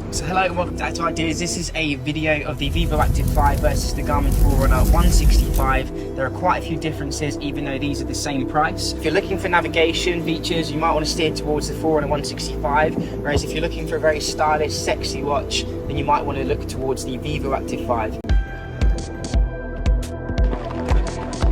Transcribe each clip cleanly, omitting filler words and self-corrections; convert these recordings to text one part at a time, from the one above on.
So hello and welcome to Active Ideas. This is a video of the Vivoactive 5 versus the Garmin Forerunner 165. There are quite a few differences even though these are the same price. If you're looking for navigation features, you might want to steer towards the Forerunner 165, whereas if you're looking for a very stylish, sexy watch, then you might want to look towards the Vivoactive 5.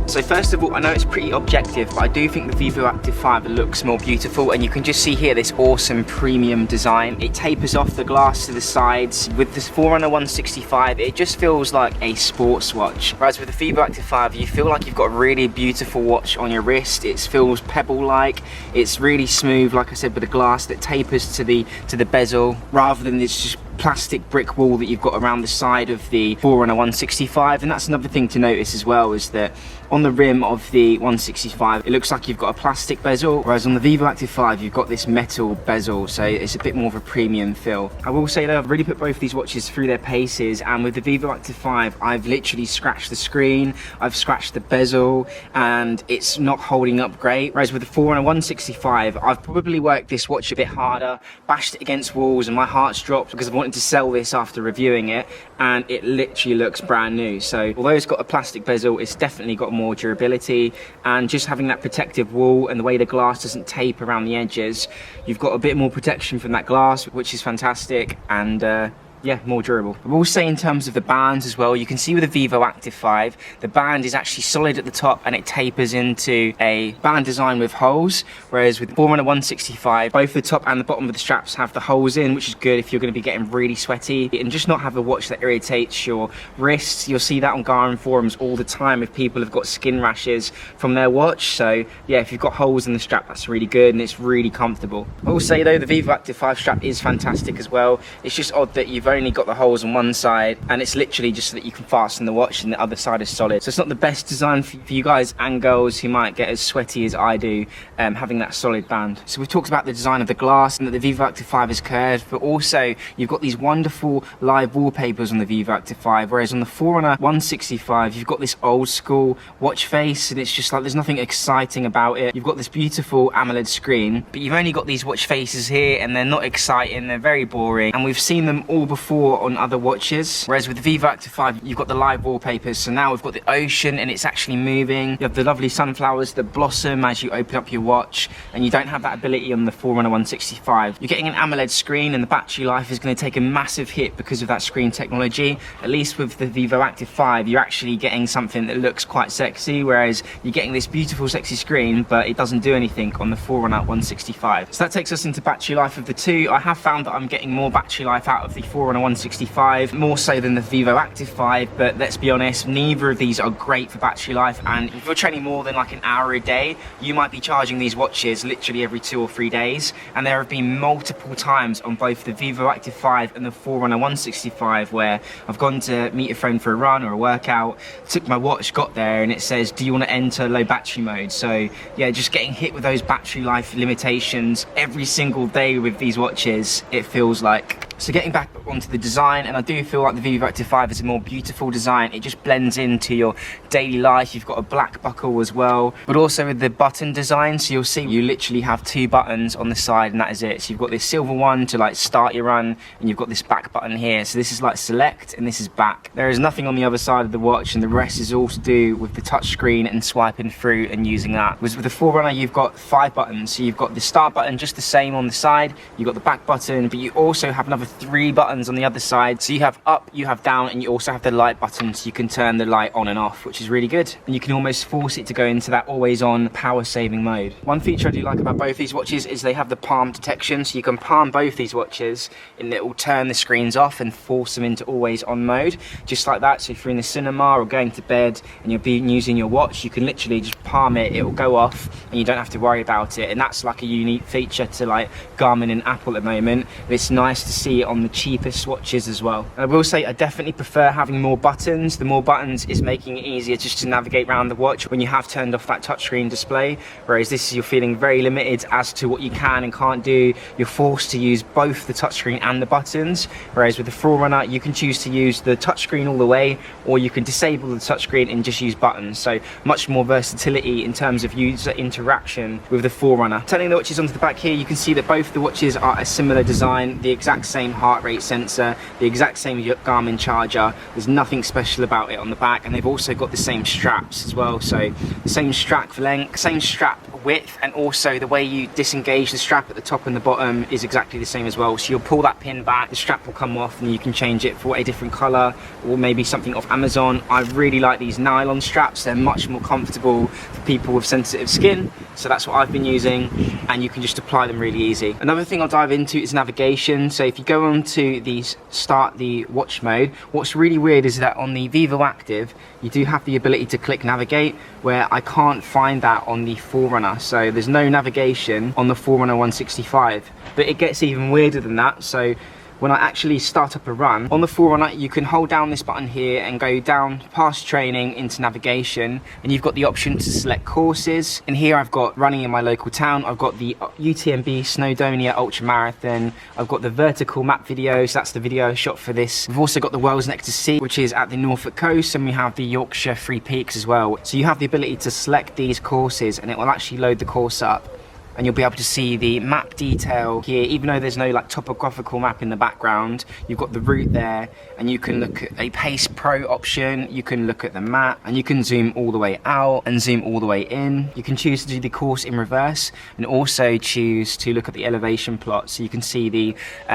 So first of all, I know it's pretty objective, but I do think the Vivoactive 5 looks more beautiful, and you can just see here this awesome premium design. It tapers off the glass to the sides. With this Forerunner 165, it just feels like a sports watch. Whereas with the Vivoactive 5, you feel like you've got a really beautiful watch on your wrist. It feels pebble-like. It's really smooth, like I said, with the glass that tapers to the bezel, rather than this just plastic brick wall that you've got around the side of the Forerunner 165. And that's another thing to notice as well, is that on the rim of the 165 it looks like you've got a plastic bezel, whereas on the Vivoactive 5 you've got this metal bezel, so it's a bit more of a premium feel. I will say though, I've really put both these watches through their paces, and with the Vivoactive 5 I've literally scratched the screen, I've scratched the bezel, and it's not holding up great. Whereas with the Forerunner 165 I've probably worked this watch a bit harder, bashed it against walls, and my heart's dropped because I've wanted to sell this after reviewing it, and it literally looks brand new. So although it's got a plastic bezel, it's definitely got more durability, and just having that protective wall and the way the glass doesn't tape around the edges, you've got a bit more protection from that glass, which is fantastic, and yeah, more durable. I will say in terms of the bands as well, you can see with the Vivoactive 5, the band is actually solid at the top and it tapers into a band design with holes, whereas with the Forerunner 165, both the top and the bottom of the straps have the holes in, which is good if you're going to be getting really sweaty, and just not have a watch that irritates your wrists. You'll see that on Garmin forums all the time if people have got skin rashes from their watch. So yeah, if you've got holes in the strap, that's really good and it's really comfortable. I will say though, the Vivoactive 5 strap is fantastic as well. It's just odd that you've only got the holes on one side, and it's literally just so that you can fasten the watch, and the other side is solid. So it's not the best design for you guys and girls who might get as sweaty as I do, having that solid band. So we've talked about the design of the glass and that the Vivoactive 5 is curved, but also you've got these wonderful live wallpapers on the Vivoactive 5, whereas on the Forerunner 165 you've got this old school watch face, and it's just like there's nothing exciting about it. You've got this beautiful AMOLED screen, but you've only got these watch faces here, and they're not exciting, they're very boring, and we've seen them all before on other watches. Whereas with the Vivoactive 5 you've got the live wallpapers, so now we've got the ocean and it's actually moving. You have the lovely sunflowers that blossom as you open up your watch, and you don't have that ability on the Forerunner 165. You're getting an AMOLED screen, and the battery life is going to take a massive hit because of that screen technology. At least with the Vivoactive 5 you're actually getting something that looks quite sexy, whereas you're getting this beautiful sexy screen but it doesn't do anything on the Forerunner 165. So that takes us into battery life of the two. I have found that I'm getting more battery life out of the Forerunner 165, more so than the Vivoactive 5, but let's be honest, neither of these are great for battery life, and if you're training more than like an hour a day, you might be charging these watches literally every 2 or 3 days. And there have been multiple times on both the Vivoactive 5 and the Forerunner 165 where I've gone to meet a friend for a run or a workout, took my watch, got there, and it says, do you want to enter low battery mode? So yeah, just getting hit with those battery life limitations every single day with these watches, it feels like. So getting back onto the design, and I do feel like the Vivoactive 5 is a more beautiful design. It just blends into your daily life. You've got a black buckle as well, but also with the button design, so you'll see you literally have 2 buttons on the side and that is it. So you've got this silver one to like start your run, and you've got this back button here. So this is like select and this is back. There is nothing on the other side of the watch, and the rest is all to do with the touch screen and swiping through and using that. Whereas with the Forerunner you've got 5 buttons. So you've got the start button just the same on the side, you've got the back button, but you also have another 3 buttons on the other side. So you have up, you have down, and you also have the light button, so you can turn the light on and off, which is really good. And you can almost force it to go into that always on power saving mode. One feature I do like about both these watches is they have the palm detection, so you can palm both these watches and it will turn the screens off and force them into always on mode, just like that. So if you're in the cinema or going to bed and you're using your watch, you can literally just palm it, it will go off and you don't have to worry about it. And that's like a unique feature to like Garmin and Apple at the moment, but it's nice to see it on the cheapest watches as well. And I will say I definitely prefer having more buttons. The more buttons is making it easier just to navigate around the watch when you have turned off that touchscreen display, whereas this is you're feeling very limited as to what you can and can't do. You're forced to use both the touchscreen and the buttons, whereas with the Forerunner you can choose to use the touchscreen all the way, or you can disable the touchscreen and just use buttons. So much more versatility in terms of user interaction with the Forerunner. Turning the watches onto the back here, you can see that both the watches are a similar design, the exact same same heart rate sensor, the exact same Garmin charger. There's nothing special about it on the back, and they've also got the same straps as well. So the same strap length, same strap width, and also the way you disengage the strap at the top and the bottom is exactly the same as well. So you'll pull that pin back, the strap will come off, and you can change it for a different color or maybe something off Amazon. I really like these nylon straps. They're much more comfortable for people with sensitive skin, so that's what I've been using, and you can just apply them really easy. Another thing I'll dive into is navigation. So if you go on to the start the watch mode, what's really weird is that on the Vivoactive you do have the ability to click navigate, where I can't find that on the Forerunner. So there's no navigation on the Forerunner 165, but it gets even weirder than that. So when I actually start up a run on the Forerunner, you can hold down this button here and go down past training into navigation, and you've got the option to select courses. And here I've got running in my local town, I've got the UTMB Snowdonia Ultra Marathon, I've got the vertical map videos, that's the video I shot for this. We've also got the Wales Next to Sea, which is at the Norfolk coast, and we have the Yorkshire Free Peaks as well. So you have the ability to select these courses and it will actually load the course up, and you'll be able to see the map detail here. Even though there's no like topographical map in the background, you've got the route there, and you can look at a Pace Pro option, you can look at the map, and you can zoom all the way out and zoom all the way in. You can choose to do the course in reverse, and also choose to look at the elevation plot, so you can see the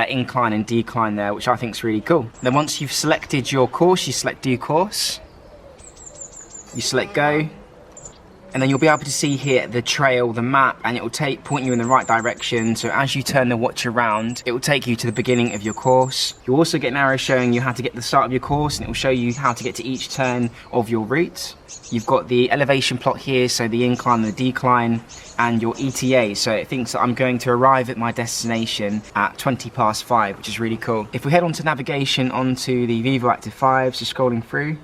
incline and decline there, which I think is really cool. Then once you've selected your course, you select do course, you select go, and then you'll be able to see here the trail, the map, and it will point you in the right direction. So as you turn the watch around, it will take you to the beginning of your course. You'll also get an arrow showing you how to get to the start of your course, and it will show you how to get to each turn of your route. You've got the elevation plot here, so the incline, the decline, and your ETA. So it thinks that I'm going to arrive at my destination at 5:20, which is really cool. If we head on to navigation onto the Vivoactive 5, so scrolling through,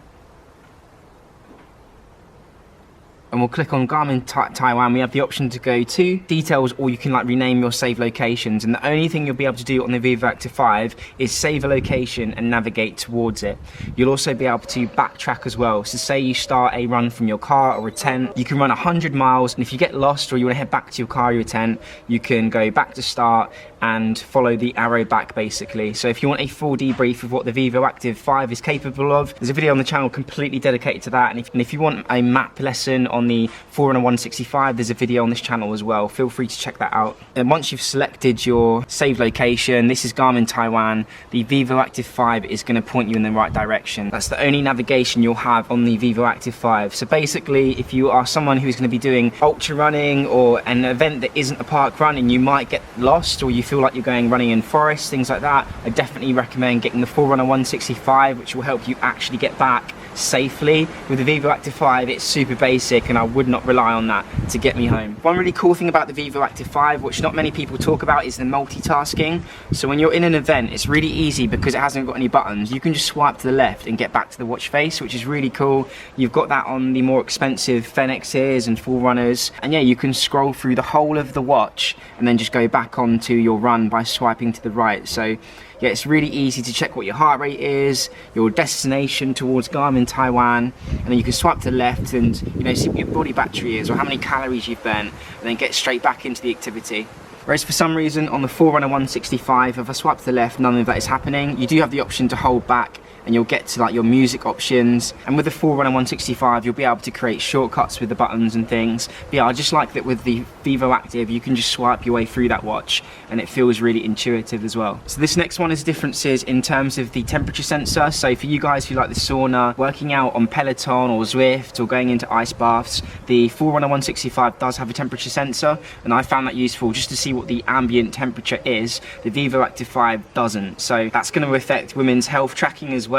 and we'll click on Garmin Taiwan, we have the option to go to details, or you can like rename your save locations, and the only thing you'll be able to do on the Vivoactive 5 is save a location and navigate towards it. You'll also be able to backtrack as well. So say you start a run from your car or a tent, you can run 100 miles, and if you get lost or you want to head back to your car or your tent, you can go back to start and follow the arrow back basically. So if you want a full debrief of what the Vivoactive 5 is capable of, there's a video on the channel completely dedicated to that, and if you want a map lesson on the Forerunner 165, there's a video on this channel as well. Feel free to check that out. And once you've selected your save location, this is Garmin Taiwan, the Vivoactive 5 is going to point you in the right direction. That's the only navigation you'll have on the Vivoactive 5. So basically, if you are someone who's going to be doing ultra running or an event that isn't a park run and you might get lost, or you feel like you're going running in forests, things like that, I definitely recommend getting the Forerunner 165, which will help you actually get back safely. With the Vivoactive 5, it's super basic, and I would not rely on that to get me home. One really cool thing about the Vivoactive 5, which not many people talk about, is the multitasking. So when you're in an event, it's really easy because it hasn't got any buttons. You can just swipe to the left and get back to the watch face, which is really cool. You've got that on the more expensive Fenixes and Forerunners, and yeah, you can scroll through the whole of the watch and then just go back onto your run by swiping to the right. So yeah, it's really easy to check what your heart rate is, your destination towards Garmin Taiwan, and then you can swipe to the left and, you know, see what your body battery is or how many calories you've burnt, and then get straight back into the activity. Whereas for some reason on the Forerunner 165, if I swipe to the left, none of that is happening. You do have the option to hold back, and you'll get to like your music options. And with the Forerunner 165, you'll be able to create shortcuts with the buttons and things. But yeah, I just like that with the Vivoactive, you can just swipe your way through that watch, and it feels really intuitive as well. So this next one is differences in terms of the temperature sensor. So for you guys who like the sauna, working out on Peloton or Zwift, or going into ice baths, the Forerunner 165 does have a temperature sensor, and I found that useful just to see what the ambient temperature is. The Vivoactive 5 doesn't, so that's going to affect women's health tracking as well.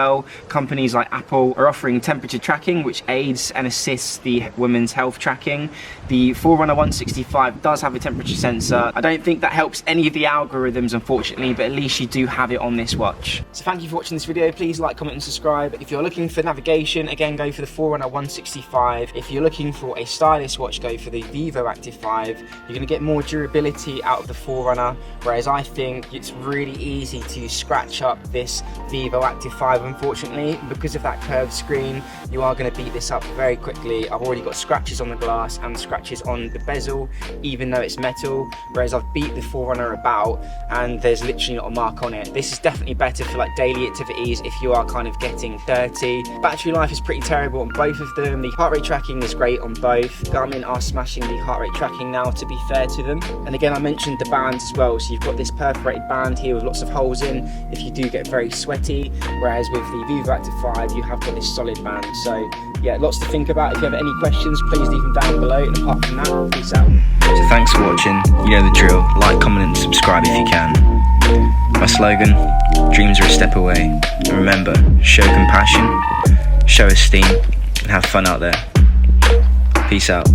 Companies like Apple are offering temperature tracking, which aids and assists the women's health tracking. The Forerunner 165 does have a temperature sensor. I don't think that helps any of the algorithms, unfortunately, but at least you do have it on this watch. So thank you for watching this video. Please like, comment and subscribe. If you're looking for navigation, again, go for the Forerunner 165. If you're looking for a stylish watch, go for the Vivoactive 5. You're going to get more durability out of the Forerunner, whereas I think it's really easy to scratch up this Vivoactive 5. Unfortunately, because of that curved screen, you are going to beat this up very quickly. I've already got scratches on the glass and scratches on the bezel, even though it's metal, whereas I've beat the Forerunner about and there's literally not a mark on it. This is definitely better for like daily activities if you are kind of getting dirty. Battery life is pretty terrible on both of them. The heart rate tracking is great on both. Garmin are smashing the heart rate tracking now, to be fair to them. And again, I mentioned the bands as well, so you've got this perforated band here with lots of holes in if you do get very sweaty, whereas with the Vivoactive 5 you have got this solid band. So yeah, lots to think about. If you have any questions, please leave them down below, and apart from that, peace out. So thanks for watching. You know the drill. Like, comment and subscribe if you can. My slogan, dreams are a step away. And remember, show compassion, show esteem, and have fun out there. Peace out.